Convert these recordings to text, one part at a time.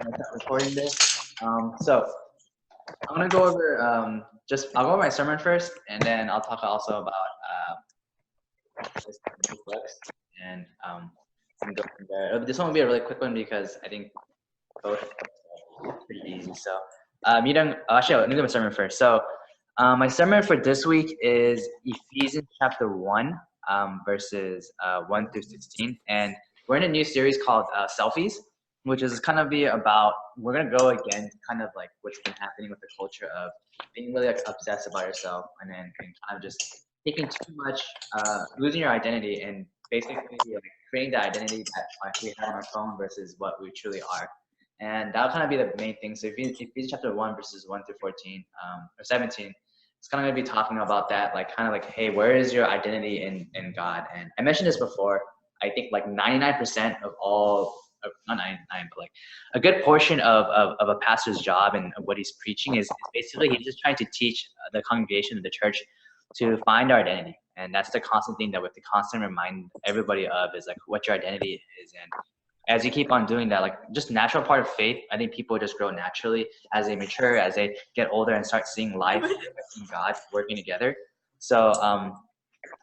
gonna start recording this. So I'm gonna go over I'll go over my sermon first, and then I'll talk also about this new books, and go from there. This one will be a really quick one because I think both are pretty easy. So actually, let me do my sermon first. So my sermon for this week is Ephesians chapter 1, verses 1 through 16, and we're in a new series called Selfies, which is kind of be about, we're going to go again kind of like what's been happening with the culture of being really obsessed about yourself, and then kind of just taking too much, losing your identity, and basically like creating the identity that we have on our phone versus what we truly are. And that'll kind of be the main thing. So Ephesians chapter 1 verses 1 through 14 or 17, it's kind of going to be talking about that, like kind of like, hey, where is your identity in God? And I mentioned this before. I think like 99% of all, not 99, but like a good portion of a pastor's job and what he's preaching is basically he's just trying to teach the congregation of the church to find our identity. And that's the constant thing that we have to constantly remind everybody of, is like what your identity is. And as you keep on doing that, like just natural part of faith, I think people just grow naturally as they mature, as they get older and start seeing life and God working together. So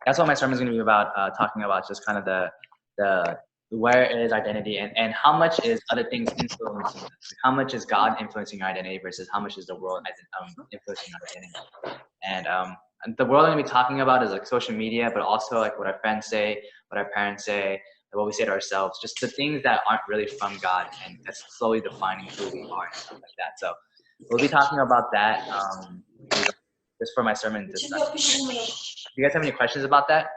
that's what my sermon is going to be about, talking about just kind of the where is identity, and how much is other things influencing us? How much is God influencing our identity versus how much is the world influencing our identity? And the world I'm going to be talking about is like social media, but also like what our friends say, what our parents say, what we say to ourselves, just the things that aren't really from God and that's slowly defining who we are and stuff like that. So we'll be talking about that just for my sermon this Sunday. Do you guys have any questions about that?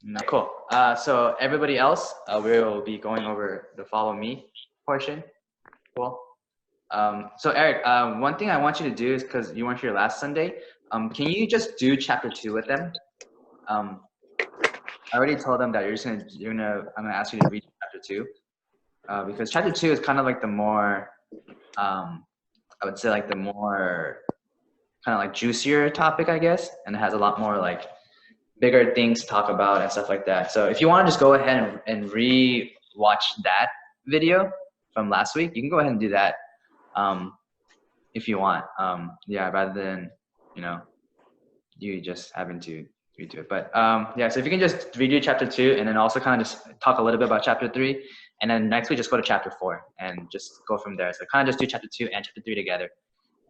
No, cool. So everybody else, we'll be going over the follow me portion. Cool. So Eric, one thing I want you to do is, because you weren't here last Sunday, can you just do chapter 2 with them? I already told them that I'm gonna ask you to read chapter 2, because chapter 2 is kind of like the more, I would say like the more kind of like juicier topic, I guess, and it has a lot more like bigger things to talk about and stuff like that. So if you want to just go ahead and re-watch that video from last week, you can go ahead and do that if you want. Yeah, rather than you just having to redo it. But yeah, so if you can just redo chapter 2 and then also kind of just talk a little bit about chapter 3, and then next week just go to chapter 4 and just go from there. So kind of just do chapter 2 and chapter 3 together,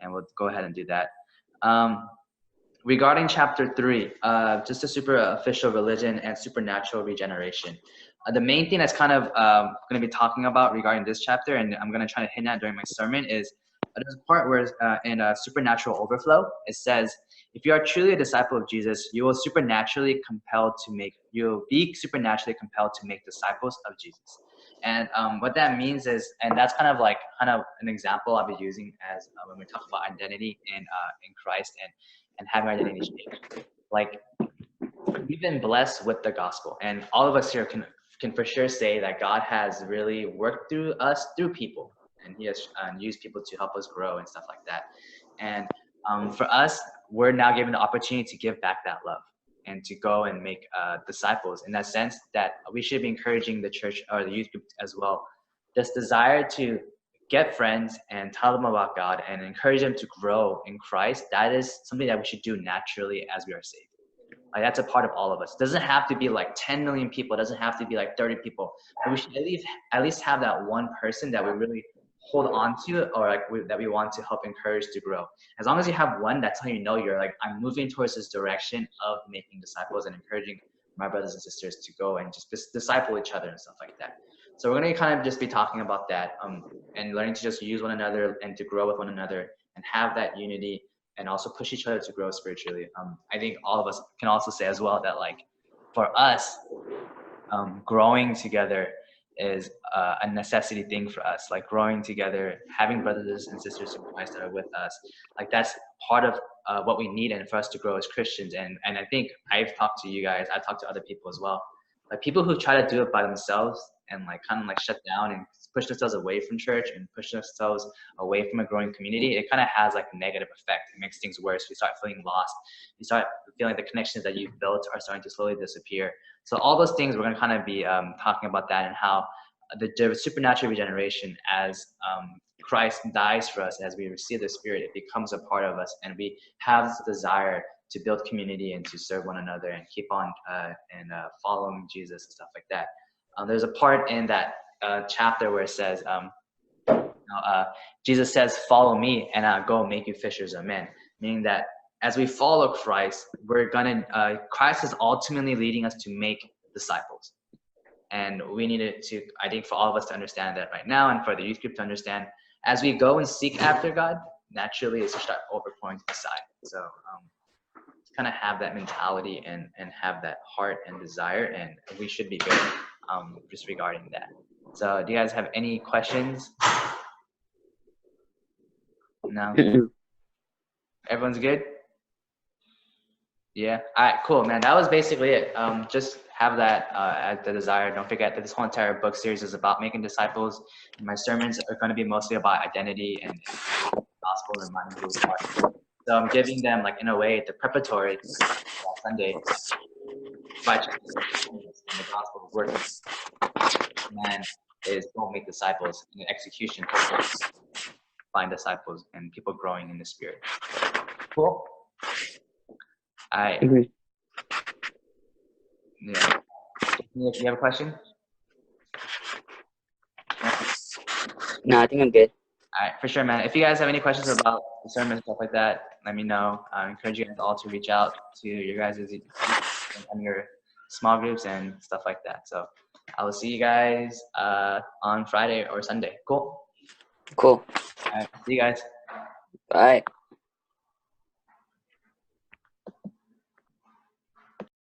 and we'll go ahead and do that. Regarding chapter 3, just a superficial religion and supernatural regeneration. The main thing that's kind of going to be talking about regarding this chapter, and I'm going to try to hit that during my sermon, is there's a part where in supernatural overflow, it says, if you are truly a disciple of Jesus, you will be supernaturally compelled to make disciples of Jesus. And what that means is, and that's kind of an example I'll be using as when we talk about identity in Christ and having our identity shaped. Like, we've been blessed with the gospel, and all of us here can for sure say that God has really worked through us through people, and He has used people to help us grow and stuff like that. And for us, we're now given the opportunity to give back that love and to go and make disciples, in that sense that we should be encouraging the church or the youth group as well. This desire to get friends and tell them about God and encourage them to grow in Christ, that is something that we should do naturally as we are saved. Like, that's a part of all of us. It doesn't have to be like 10 million people. It doesn't have to be like 30 people. But we should at least have that one person that we really hold on to, or that we want to help encourage to grow. As long as you have one, that's how you know you're like, I'm moving towards this direction of making disciples and encouraging my brothers and sisters to go and just disciple each other and stuff like that. So we're going to kind of just be talking about that, and learning to just use one another and to grow with one another and have that unity and also push each other to grow spiritually. I think all of us can also say as well that, like, for us, growing together is a necessity thing for us. Like, growing together, having brothers and sisters in Christ that are with us, like, that's part of what we need and for us to grow as Christians. And I think I've talked to you guys, I've talked to other people as well, like people who try to do it by themselves and like kind of like shut down and push themselves away from church and push themselves away from a growing community. It kind of has like a negative effect. It makes things worse. We start feeling lost. You start feeling the connections that you've built are starting to slowly disappear. So all those things, we're going to kind of be talking about that, and how the supernatural regeneration as Christ dies for us, as we receive the Spirit, it becomes a part of us, and we have this desire to build community and to serve one another and keep on following Jesus and stuff like that. There's a part in that chapter where it says, Jesus says, "Follow me, and I'll go make you fishers of men," meaning that as we follow Christ, Christ is ultimately leading us to make disciples. And we needed to, I think, for all of us to understand that right now, and for the youth group to understand, as we go and seek after God, naturally it's to start overpouring to the side. So kind of have that mentality and have that heart and desire, and we should be good just regarding that. So do you guys have any questions? No? Everyone's good? Yeah. All right, cool, man. That was basically it. Just have that as the desire. Don't forget that this whole entire book series is about making disciples. And my sermons are going to be mostly about identity and gospel and mind rules. So I'm giving them, like, in a way, the preparatory Sunday righteousness and the gospel work. Man is don't make disciples, and the execution find disciples and people growing in the Spirit. Cool. All right. Yeah. Do you have a question? No, I think I'm good. All right, for sure, man. If you guys have any questions about the sermon and stuff like that, let me know. I encourage you guys all to reach out to your guys' and your small groups and stuff like that. So I will see you guys on Friday or Sunday. Cool. Cool. All right, see you guys. Bye.